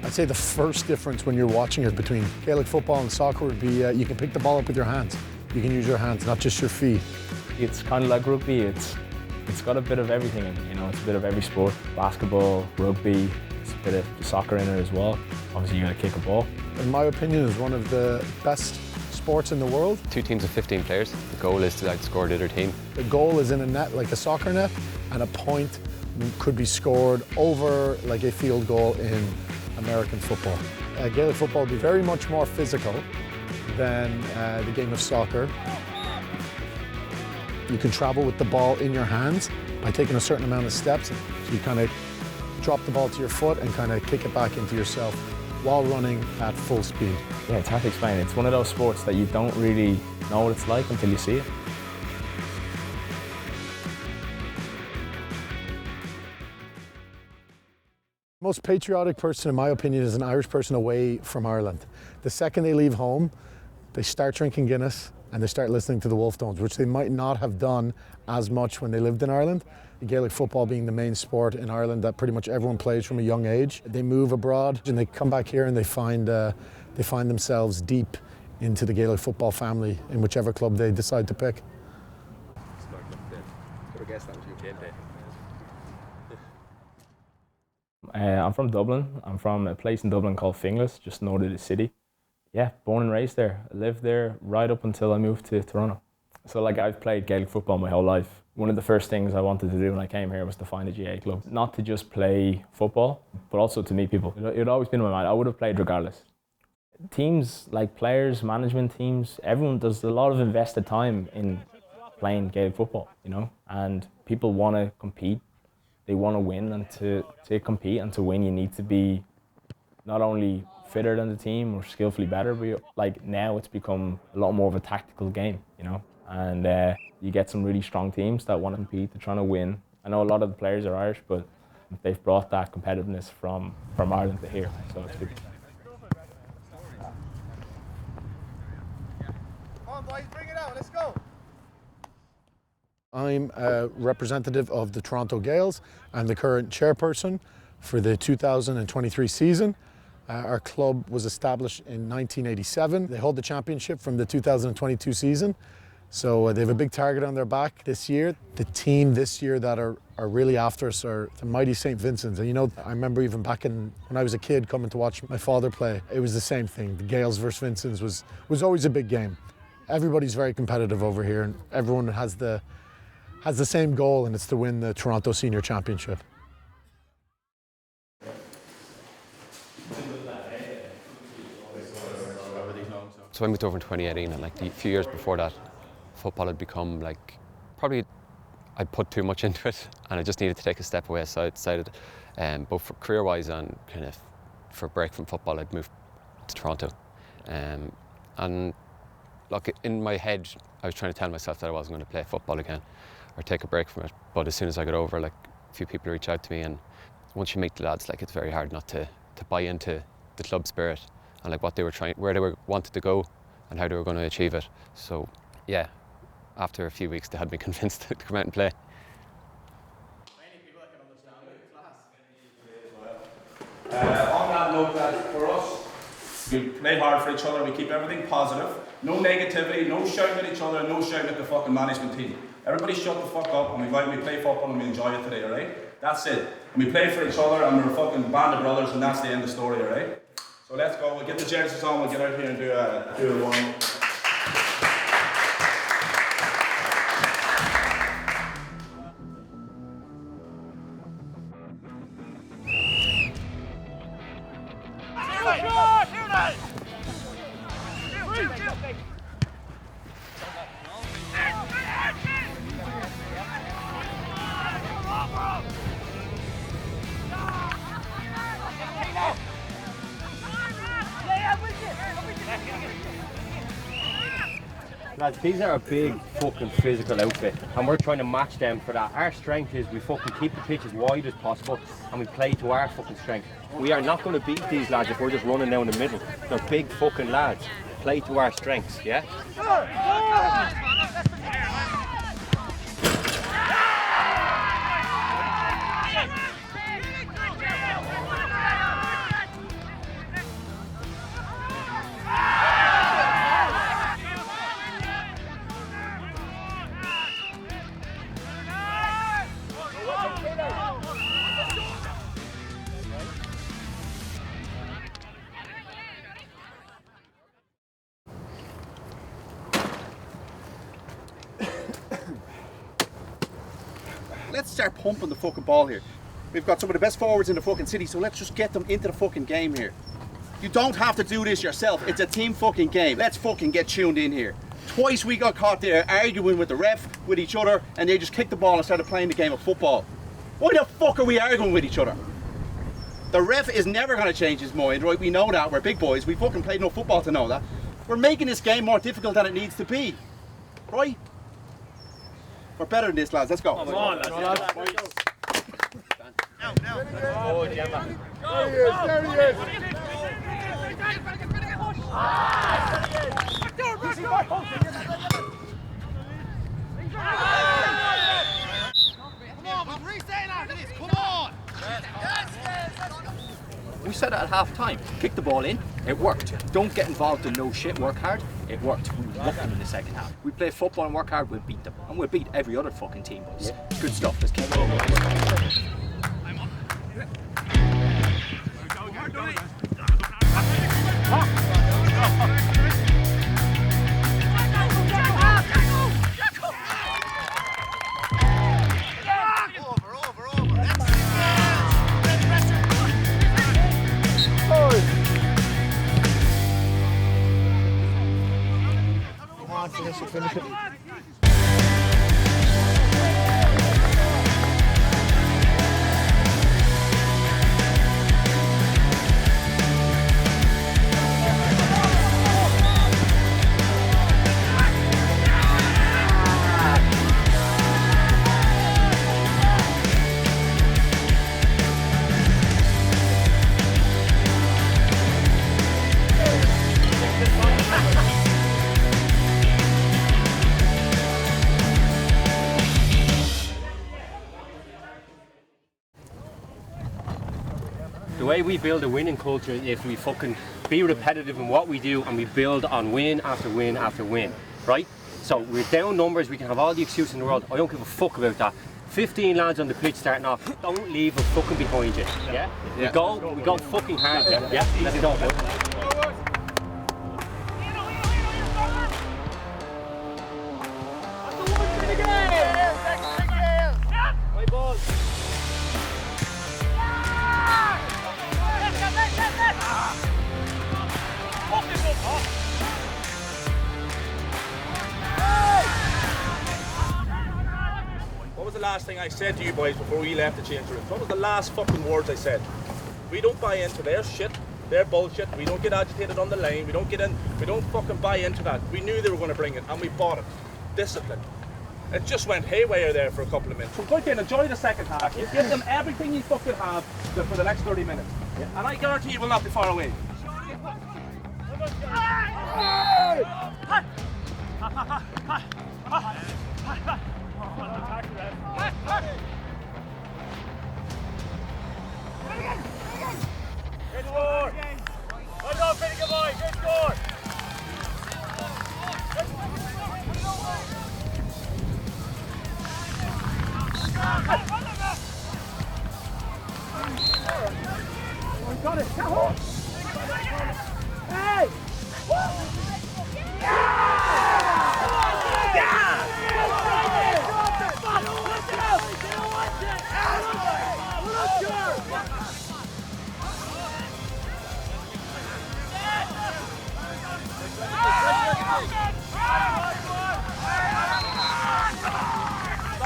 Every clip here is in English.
I'd say the first difference when you're watching it between Gaelic football and soccer would be you can pick the ball up with your hands. You can use your hands, not just your feet. It's kind of like rugby. It's got a bit of everything in it, you know. It's a bit of every sport. Basketball, rugby, it's a bit of soccer in it as well. Obviously you got to kick a ball. In my opinion, it's one of the best sports in the world. 2 teams of 15 players. The goal is to outscore the other team. The goal is in a net like a soccer net, and a point could be scored over like a field goal in American football. Gaelic football will be very much more physical than the game of soccer. You can travel with the ball in your hands by taking a certain amount of steps. So you kind of drop the ball to your foot and kind of kick it back into yourself while running at full speed. Yeah, it's hard to explain. It's one of those sports that you don't really know what it's like until you see it. Most patriotic person, in my opinion, is an Irish person away from Ireland. The second they leave home, they start drinking Guinness and they start listening to the Wolf Tones, which they might not have done as much when they lived in Ireland. Gaelic football being the main sport in Ireland that pretty much everyone plays from a young age. They move abroad and they come back here and they find themselves deep into the Gaelic football family in whichever club they decide to pick. I'm from Dublin. I'm from a place in Dublin called Finglas, just north of the city. Yeah, born and raised there. I lived there right up until I moved to Toronto. So like I've played Gaelic football my whole life. One of the first things I wanted to do when I came here was to find a GA club. Not to just play football, but also to meet people. It had always been in my mind. I would have played regardless. Teams, like players, management teams, everyone does a lot of invested time in playing Gaelic football, you know? And people want to compete. They want to win, and to compete and to win, you need to be not only fitter than the team or skillfully better, but like now it's become a lot more of a tactical game, you know? And you get some really strong teams that want to compete, they're trying to win. I know a lot of the players are Irish, but they've brought that competitiveness from Ireland to here, so it's good. Come on, boys, bring it out, let's go. I'm a representative of the Toronto Gaels. I'm the current chairperson for the 2023 season. Our club was established in 1987. They hold the championship from the 2022 season. So they have a big target on their back this year. The team this year that are really after us are the mighty St. Vincent's. And you know, I remember even back when I was a kid coming to watch my father play, it was the same thing. The Gaels versus Vincent's was always a big game. Everybody's very competitive over here, and everyone has the same goal, and it's to win the Toronto Senior Championship. So I moved over in 2018, and like the few years before that, football had become like, probably I'd put too much into it and I just needed to take a step away. So I decided, both for career-wise and kind of for a break from football, I'd move to Toronto. And look, in my head, I was trying to tell myself that I wasn't going to play football again or take a break from it. But as soon as I got over, like a few people reach out to me, and once you meet the lads, like it's very hard not to buy into the club spirit and like what they were trying, where they were wanted to go and how they were going to achieve it. So yeah, after a few weeks they had me convinced to come out and play. Many people that can understand it, class. On that note, lads, for us, we play hard for each other, we keep everything positive. No negativity, no shouting at each other, no shouting at the fucking management team. Everybody shut the fuck up, and we play football and we enjoy it today, alright? That's it. And we play for each other and we're a fucking band of brothers, and that's the end of the story, alright? So let's go, we'll get the jerseys on, we'll get out here and do a one. Lads, these are a big fucking physical outfit, and we're trying to match them for that. Our strength is we fucking keep the pitch as wide as possible and we play to our fucking strength. We are not going to beat these lads if we're just running down the middle. They're big fucking lads. Play to our strengths, yeah? let's start pumping the fucking ball here. We've got some of the best forwards in the fucking city, so let's just get them into the fucking game here. You don't have to do this yourself. It's a team fucking game. Let's fucking get tuned in here. Twice we got caught there arguing with the ref, with each other, and they just kicked the ball and started playing the game of football. Why the fuck are we arguing with each other? The ref is never going to change his mind, right? We know that. We're big boys. We fucking played enough football to know that. We're making this game more difficult than it needs to be. Right? We're better than this, lads. Let's go. Come on, lads. Oh, Gemma. There he is. We said it at half time. Kick the ball in, it worked. Don't get involved in no shit, work hard, it worked. We whooped them in the second half. We play football and work hard, we'll beat them. And we'll beat every other fucking team, boys. Good stuff, let's keep going. Finish it. The way we build a winning culture is if we fucking be repetitive in what we do and we build on win after win after win, right? So we're down numbers, we can have all the excuses in the world. I don't give a fuck about that. 15 lads on the pitch starting off, don't leave us fucking behind you, yeah? We go fucking hard, yeah? Let's go. What was the last thing I said to you boys before we left the change room? What was the last fucking words I said? We don't buy into their shit, their bullshit. We don't get agitated on the line. We don't get in. We don't fucking buy into that. We knew they were going to bring it, and we bought it. Discipline. It just went haywire there for a couple of minutes. So go in, enjoy the second half. You give them everything you fucking have for the next 30 minutes. And I guarantee you will not be far away. Good score! Well done, Finnegan boy, good score! We got it, come on! Hey!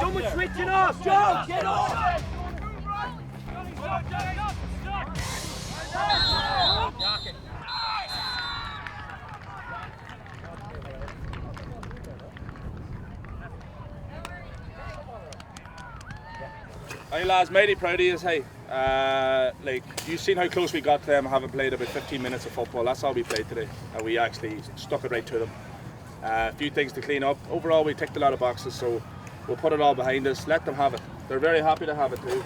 Someone's switching off! Joe, get off! Hey lads, mighty proud of you. Hey, like you've seen how close we got to them, having played about 15 minutes of football. That's all we played today, and we actually stuck it right to them. A few things to clean up. Overall, we ticked a lot of boxes, so we'll put it all behind us. Let them have it. They're very happy to have it too.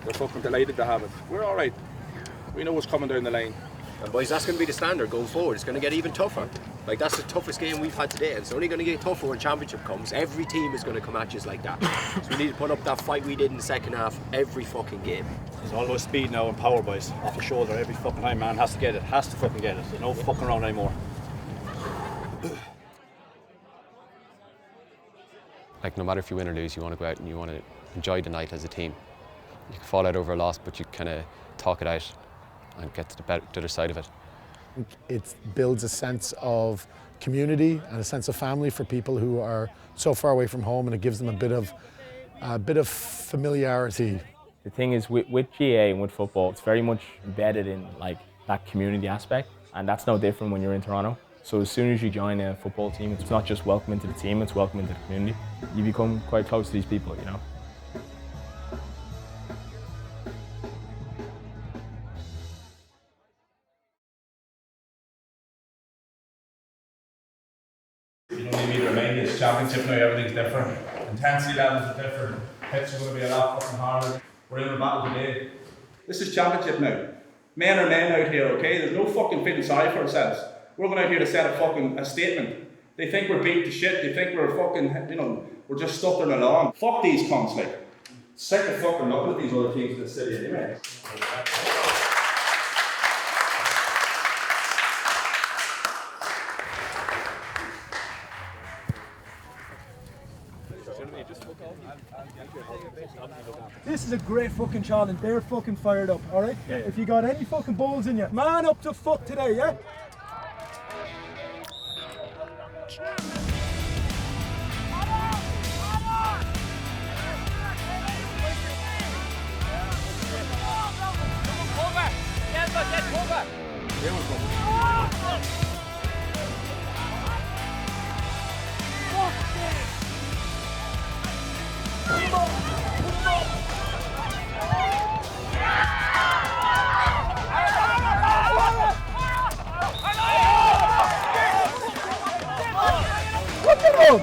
They're fucking delighted to have it. We're all right. We know what's coming down the line. And boys, that's going to be the standard going forward. It's going to get even tougher. Like, that's the toughest game we've had today. It's only going to get tougher when championship comes. Every team is going to come at you like that. So we need to put up that fight we did in the second half every fucking game. It's all about speed now and power, boys. Off the shoulder, every fucking time, man has to get it. Has to fucking get it. There's no fucking around anymore. like no matter if you win or lose, you want to go out and you want to enjoy the night as a team. You can fall out over a loss, but you kind of talk it out and get to the other side of it. It builds a sense of community and a sense of family for people who are so far away from home, and it gives them a bit of familiarity. The thing is with GAA and with football, it's very much embedded in like that community aspect, and that's no different when you're in Toronto. So as soon as you join a football team, it's not just welcome into the team, it's welcome into the community. You become quite close to these people, you know. You don't need me to remind you, it's championship now, everything's different. Intensity levels are different, pitch are going to be a lot fucking harder. We're in a battle today. This is championship now. Men are men out here, okay? There's no fucking feeling sorry for ourselves. We're going out here to set a statement. They think we're beat to shit, they think we're fucking, you know, we're just stuttering along. Fuck these cunts, like. Sick of fucking looking at these other teams in the city anyway. This is a great fucking challenge. They're fucking fired up, alright? Yeah. If you got any fucking balls in you, man up to fuck today, yeah? Look at him!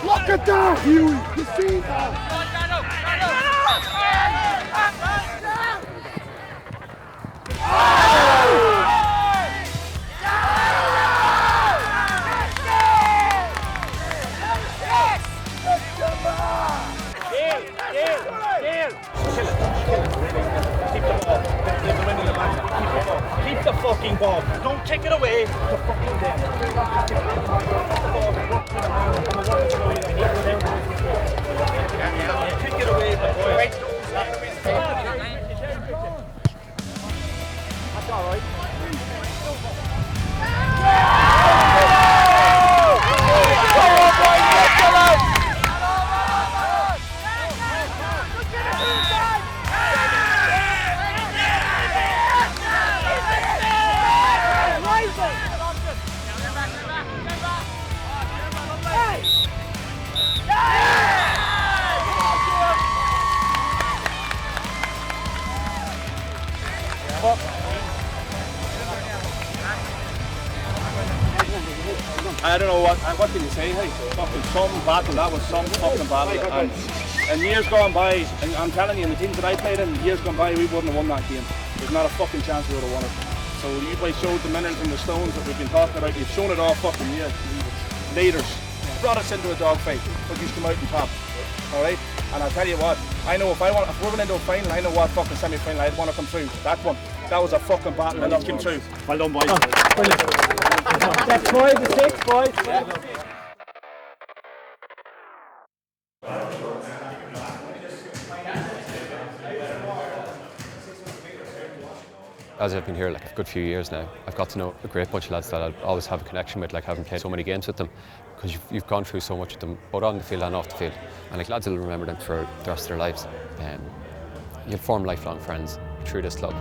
Look at that, Huey! You see that? Keep the fucking ball. Don't kick it away. The fucking dead. Kick it away, boy. That's all right. I don't know what can you say, hey? Fucking some battle, that was some fucking battle. And years gone by, and I'm telling you, in the teams that I played in, years gone by, we wouldn't have won that game. There's not a fucking chance we would have won it. So you guys showed the minnows and the stones that we've been talking about. You've shown it all fucking year. Leaders brought us into a dogfight, but you come out on top. Alright? And I'll tell you what, I know if we're going into a final, I know what fucking semi-final I'd want to come through. That one. That was a fucking battle and it came through. Well done, boys. That's 5 to 6, boys. Yeah. As I've been here like a good few years now, I've got to know a great bunch of lads that I'll always have a connection with, like having played so many games with them, because you've gone through so much with them, both on the field and off the field, and like lads will remember them for the rest of their lives. You'll form lifelong friends through this club.